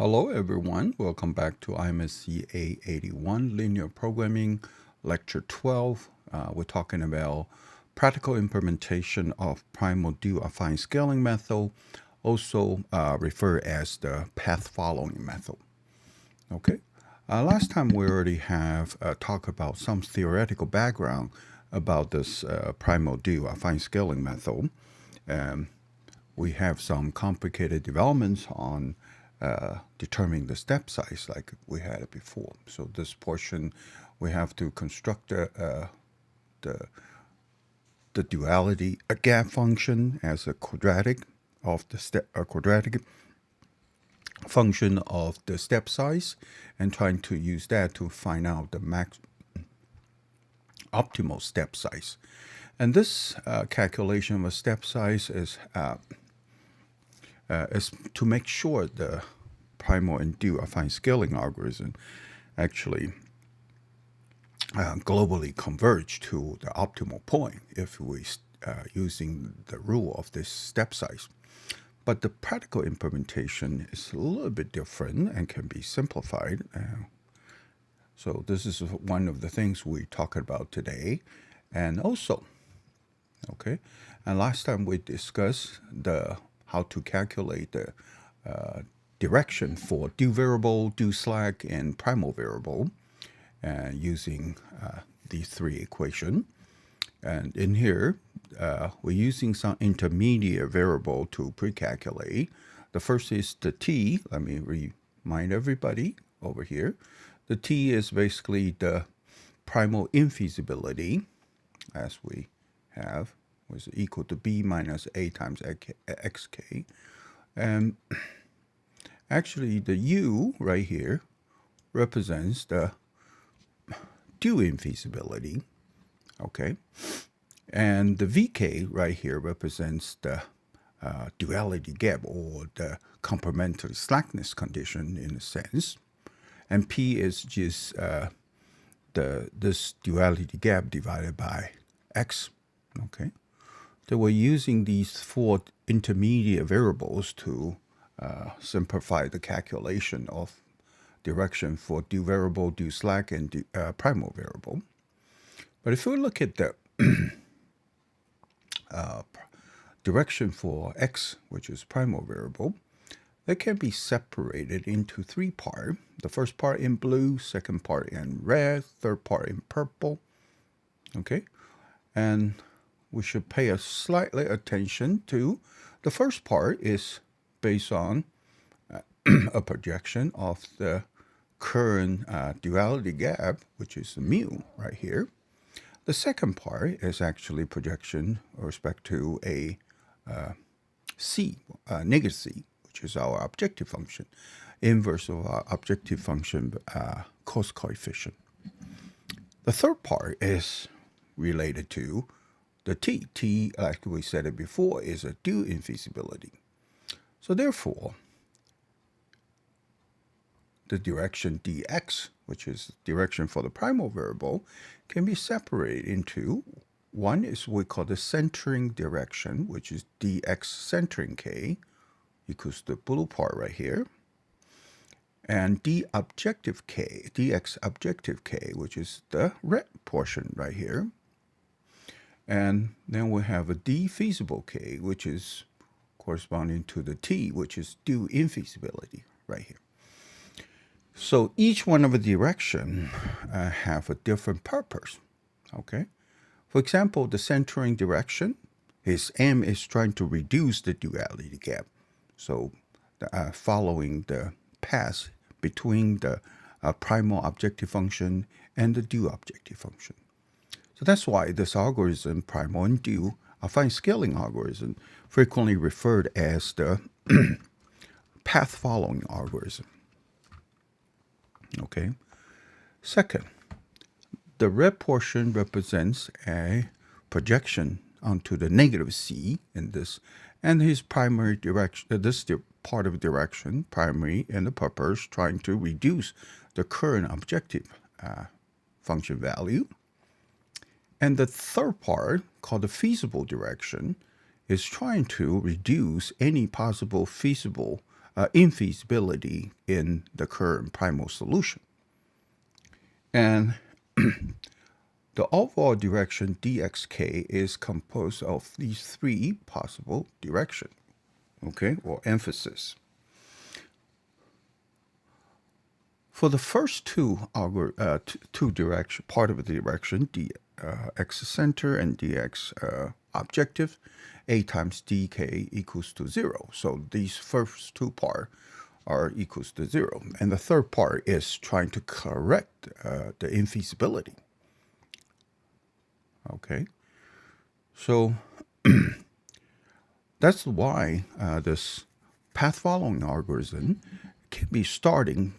Hello everyone, welcome back to IMSE881 Linear Programming, Lecture 12. We're talking about practical implementation of Primal-Dual Affine scaling method, also referred as the path following method. Okay, last time we already have talked about some theoretical background about this Primal-Dual Affine scaling method. We have some complicated developments on determining the step size like we had before. So this portion, we have to construct the duality gap function as a quadratic of the quadratic function of the step size, and trying to use that to find out the optimal step size. And this calculation of a step size is to make sure the primal and dual affine scaling algorithm actually globally converge to the optimal point if we using the rule of this step size. But the practical implementation is a little bit different and can be simplified. So this is one of the things we talked about today. And also, okay, and last time we discussed how to calculate the direction for dual variable, dual slack, and primal variable using these three equations. And in here, we're using some intermediate variable to pre-calculate. The first is the t. Let me remind everybody over here. The t is basically the primal infeasibility, as we have, was equal to b minus a times xk. And actually, the u right here represents the dual infeasibility, okay? And the vk right here represents the duality gap, or the complementary slackness condition in a sense. And p is just this duality gap divided by x, okay? So we're using these four intermediate variables to simplify the calculation of direction for dual variable, dual slack, and primal variable. But if we look at the direction for x, which is primal variable, they can be separated into three parts. The first part in blue, second part in red, third part in purple. Okay, and we should pay a slightly attention to the first part is based on a projection of the current duality gap, which is the mu right here. The second part is actually projection with respect to a c, negative c, which is our objective function, inverse of our objective function cost coefficient. The third part is related to the t, like we said it before, is a dual infeasibility. So therefore, the direction dx, which is direction for the primal variable, can be separated into one is what we call the centering direction, which is dx centering k equals the blue part right here, and dx objective k, which is the red portion right here. And then we have a d feasible k, which is corresponding to the t, which is dual infeasibility right here. So each one of the direction have a different purpose, okay? For example, the centering direction is m is trying to reduce the duality gap. So following the path between the primal objective function and the dual objective function. So that's why this algorithm, primal and dual affine scaling algorithm, frequently referred as the path following algorithm. Okay. Second, the red portion represents a projection onto the negative c in this, and his primary direction, this part of direction, primary and the purpose, trying to reduce the current objective function value. And the third part, called the feasible direction, is trying to reduce any possible feasible infeasibility in the current primal solution. And the overall direction dxk is composed of these three possible directions, okay, or emphasis. For the first two direction, part of the direction, dx center and dx objective, a times dk equals to 0. So these first two parts are equals to 0. And the third part is trying to correct the infeasibility. Okay. So that's why this path following algorithm can be starting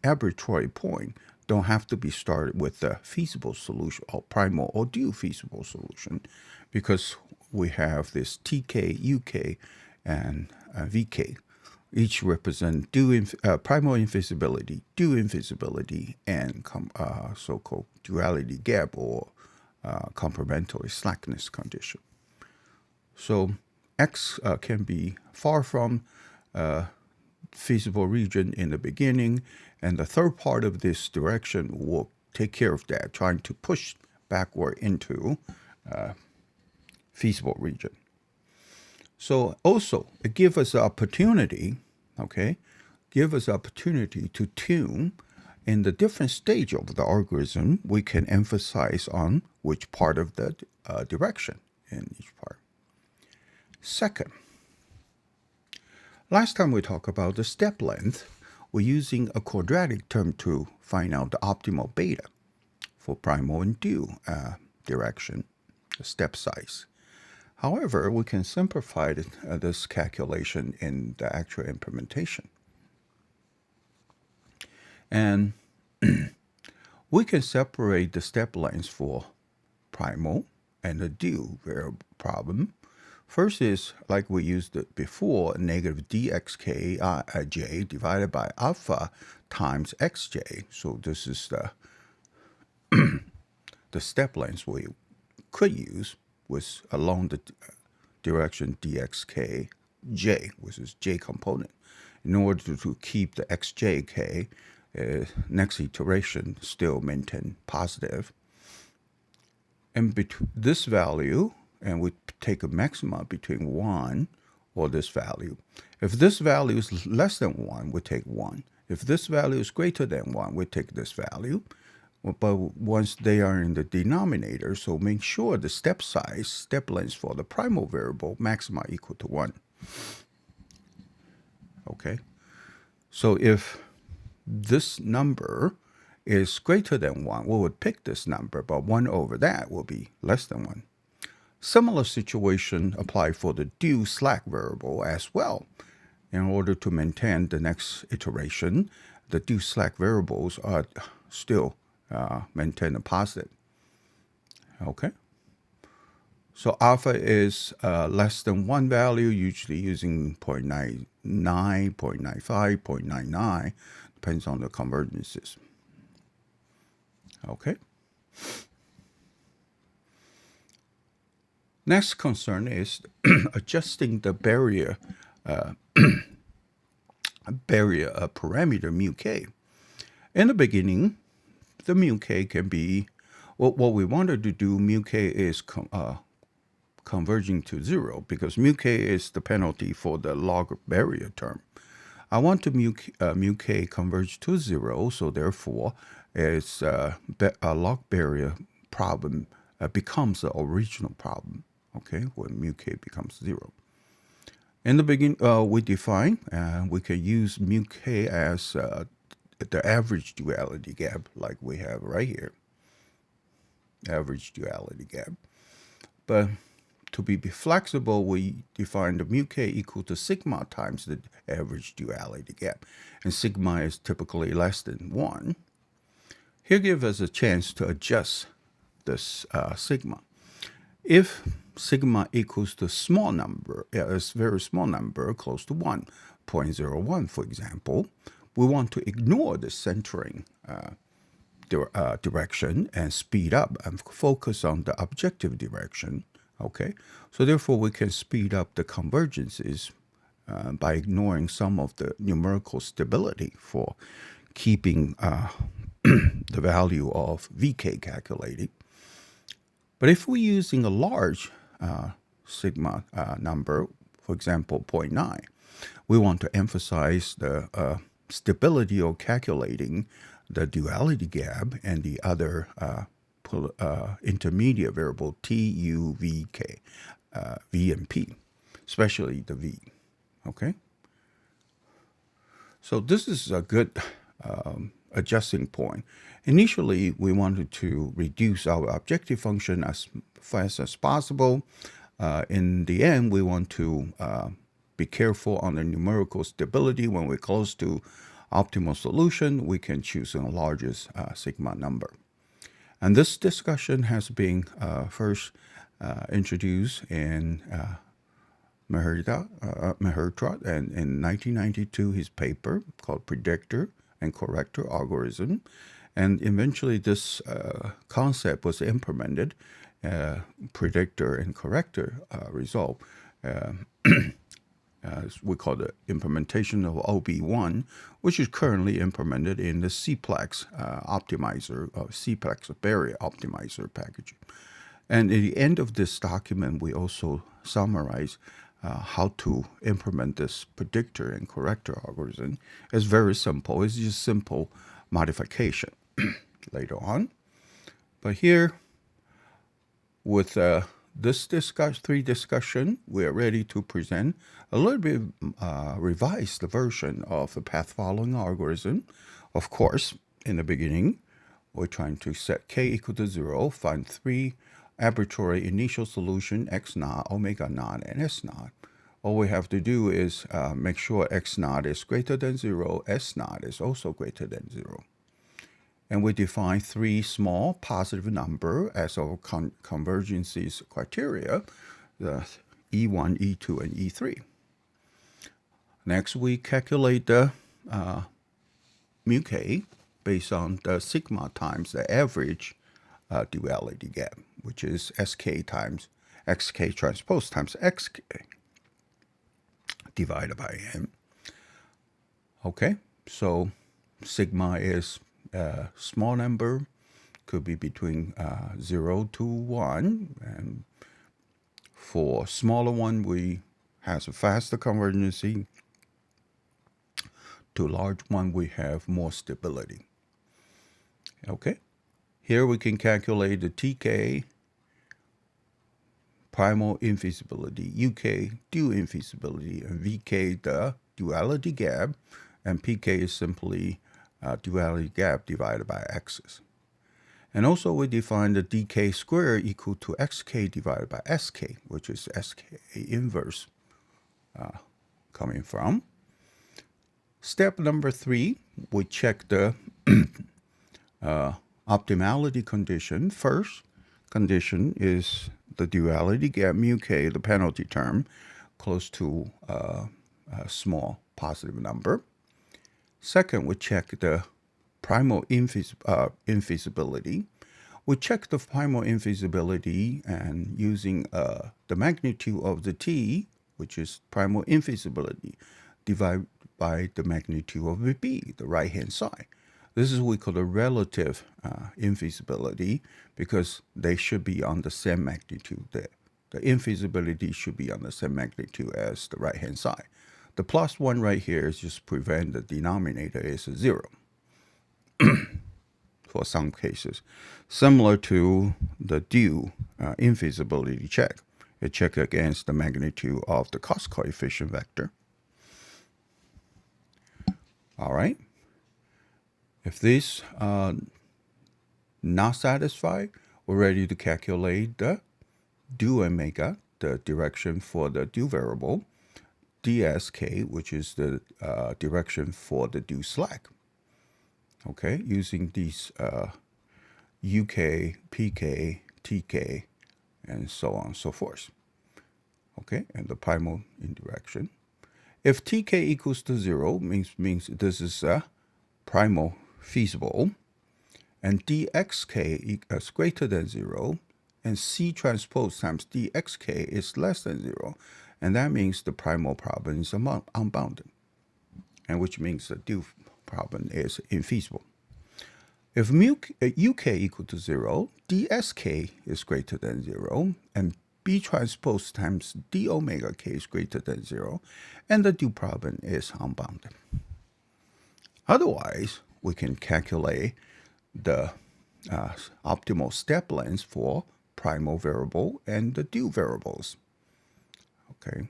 arbitrary point. Don't have to be started with the feasible solution or primal or dual feasible solution, because we have this TK, UK, and VK. Each represent primal infeasibility, dual infeasibility, and so-called duality gap or complementary slackness condition. So X can be far from feasible region in the beginning, and the third part of this direction will take care of that, trying to push backward into feasible region. So also, it gives us the opportunity, okay, to tune in the different stage of the algorithm. We can emphasize on which part of the direction in each part. Second, last time we talked about the step length. We're using a quadratic term to find out the optimal beta for primal and dual direction, the step size. However, we can simplify this calculation in the actual implementation. And we can separate the step lengths for primal and the dual variable problem. First is, like we used it before, negative dxk j divided by alpha times xj. So this is the step length we could use was along the direction dxk j, which is j component, in order to keep the xjk next iteration still maintain positive. And between this value, and we take a maxima between 1 or this value. If this value is less than 1, we take 1. If this value is greater than 1, we take this value. But once they are in the denominator, so make sure the step size, step length for the primal variable maxima equal to 1. Okay. So if this number is greater than 1, we would pick this number, but 1 over that will be less than 1. Similar situation apply for the dual slack variable as well. In order to maintain the next iteration, the dual slack variables are still maintain a positive. Okay. So alpha is less than 1 value, usually using 0.99, 0.95, 0.99, depends on the convergences. Okay. Next concern is adjusting the barrier parameter mu k. In the beginning, the mu k can be what we wanted to do. Mu k is converging to 0 because mu k is the penalty for the log barrier term. I want to mu k converge to 0, so therefore it's a log barrier problem becomes the original problem. Okay, when mu k becomes 0. In the beginning, we define, we can use mu k as the average duality gap, like we have right here. Average duality gap. But to be flexible, we define the mu k equal to sigma times the average duality gap. And sigma is typically less than 1. Here gives us a chance to adjust this sigma. If sigma equals to small number, a very small number, close to 1, 0.01, for example, we want to ignore the centering direction and speed up and focus on the objective direction. Okay, so therefore we can speed up the convergences by ignoring some of the numerical stability for keeping the value of VK calculated. But if we're using a large sigma number, for example, 0.9, we want to emphasize the stability of calculating the duality gap and the other intermediate variable T, U, V, K, V and P, especially the V. Okay? So this is a good adjusting point. Initially, we wanted to reduce our objective function as fast as possible. In the end, we want to be careful on the numerical stability. When we're close to optimal solution, we can choose a largest sigma number. And this discussion has been first introduced in Mehertra, and in 1992, his paper called Predictor and Corrector algorithm. And eventually this concept was implemented, Predictor and Corrector result. We call the implementation of OB1, which is currently implemented in the CPLEX optimizer, CPLEX barrier optimizer package. And at the end of this document, we also summarize how to implement this predictor and corrector algorithm. It's very simple. It's just simple modification later on. But here, with this three discussion, we are ready to present a little bit revised version of the path following algorithm. Of course, in the beginning, we're trying to set k equal to 0, find three arbitrary initial solution, x naught, omega naught, and s naught. All we have to do is make sure x naught is greater than 0, s naught is also greater than 0. And we define three small positive number as our convergence criteria, the E1, E2, and E3. Next, we calculate the mu k based on the sigma times the average duality gap, which is sk times xk transpose times xk divided by n. Okay, so sigma is a small number, could be between 0 to 1, and for smaller one, we have a faster convergence. To large one, we have more stability. Okay, here we can calculate the TK, primal infeasibility, UK, dual infeasibility, and VK, the duality gap, and PK is simply duality gap divided by x's. And also we define the dk squared equal to xk divided by sk, which is sk inverse coming from. Step number 3, we check the optimality condition. First condition is the duality gap mu k, the penalty term, close to a small positive number. Second, we check the primal infeasibility. We check the primal infeasibility and using the magnitude of the t, which is primal infeasibility, divided by the magnitude of the b, the right-hand side. This is what we call the relative infeasibility, because they should be on the same magnitude. The infeasibility should be on the same magnitude as the right-hand side. The plus 1 right here is just prevent the denominator is 0 for some cases. Similar to the due infeasibility check. It checks against the magnitude of the cost coefficient vector. All right. If this not satisfied, we're ready to calculate the due omega, the direction for the due variable, dsk, which is the direction for the due slack. Okay, using these UK, PK, TK, and so on and so forth. Okay, and the primal indirection. If TK equals to 0, means this is primal feasible, and dxk is greater than 0, and C transpose times dxk is less than 0. And that means the primal problem is unbounded, and which means the due problem is infeasible. If uk equal to 0, dsk is greater than 0, and B transpose times d omega k is greater than 0, and the due problem is unbounded. Otherwise, we can calculate the optimal step length for primal variable and the due variables. Okay.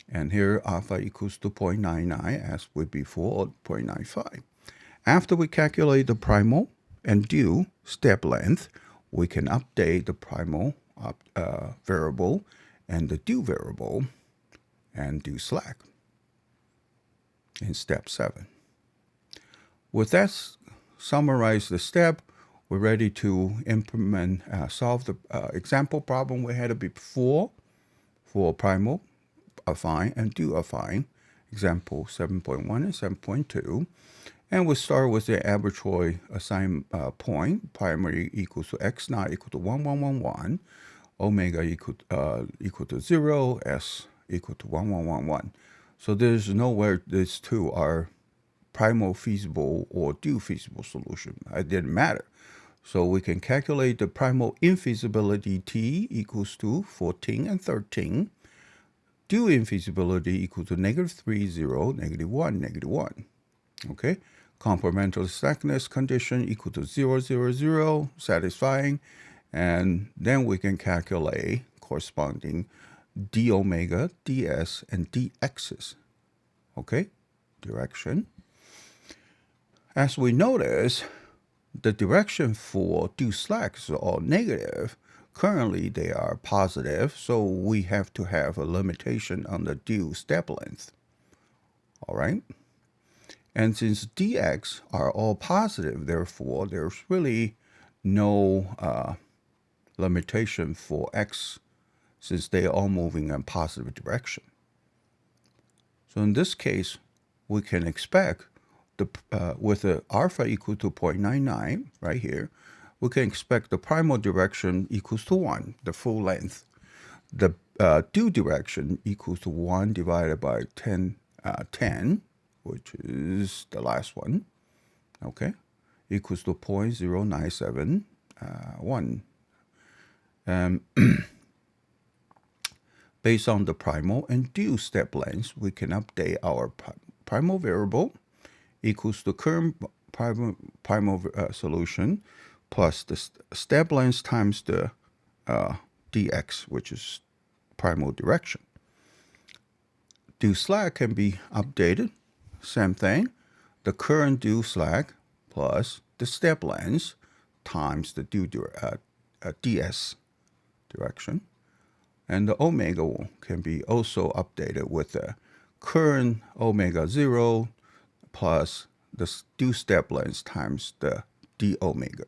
And here alpha equals to 0.99 as with before, or 0.95. After we calculate the primal and due step length, we can update the primal variable and the due variable and do slack in step 7. With that summarize the step, we're ready to implement, solve the example problem we had before for primal affine and due affine, example 7.1 and 7.2. And we'll start with the arbitrary assigned point, primary equals to x naught equal to 1, 1, 1, 1, omega equal to 0, s equal to 1, 1, 1, 1. So there's nowhere these two are primal feasible or due feasible solution. It didn't matter. So we can calculate the primal infeasibility t equals to 14 and 13. Due infeasibility equal to -3, 0, -1, -1. Okay? Complementary slackness condition equal to 0, 0, 0, satisfying. And then we can calculate corresponding d omega, ds, and dx's. Okay? Direction. As we notice, the direction for due slacks are all negative. Currently, they are positive, so we have to have a limitation on the due step length. All right? And since dx are all positive, therefore, there's really no limitation for x since they are all moving in a positive direction. So in this case, we can expect with the alpha equal to 0.99 right here, we can expect the primal direction equals to 1, the full length. The due direction equals to 1 divided by 10, which is the last one, okay, equals to 0.0971. Based on the primal and due step lengths, we can update our primal variable equals the current primal solution plus the step length times the dx, which is primal direction. Due slack can be updated. Same thing. The current due slack plus the step length times the due ds direction. And the omega can be also updated with the current omega 0 plus the due step length times the d omega.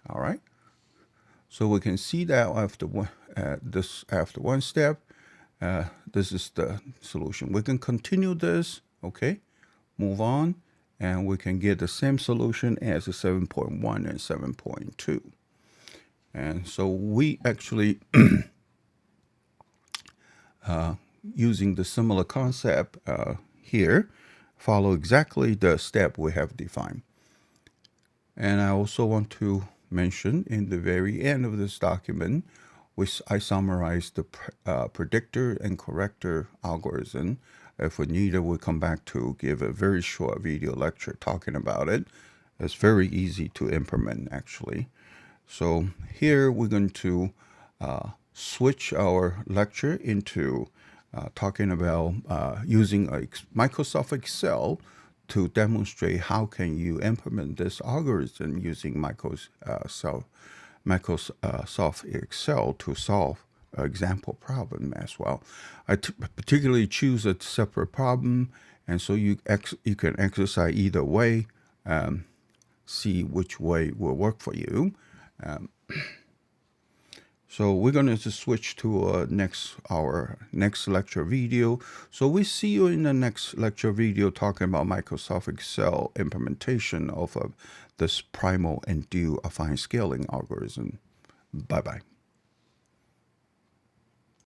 All right. So we can see that after one step, this is the solution. We can continue this, okay, move on, and we can get the same solution as the 7.1 and 7.2. And so we actually, using the similar concept here, follow exactly the step we have defined. And I also want to mention in the very end of this document, which I summarized the predictor and corrector algorithm. If we need it, we'll come back to give a very short video lecture talking about it. It's very easy to implement, actually. So here we're going to switch our lecture into talking about using Microsoft Excel to demonstrate how can you implement this algorithm using Microsoft Excel to solve an example problem as well. I particularly choose a separate problem, and so you can exercise either way, see which way will work for you. So we're going to switch to our next lecture video. So we see you in the next lecture video talking about Microsoft Excel implementation of this Primal and Dual Affine scaling algorithm. Bye-bye.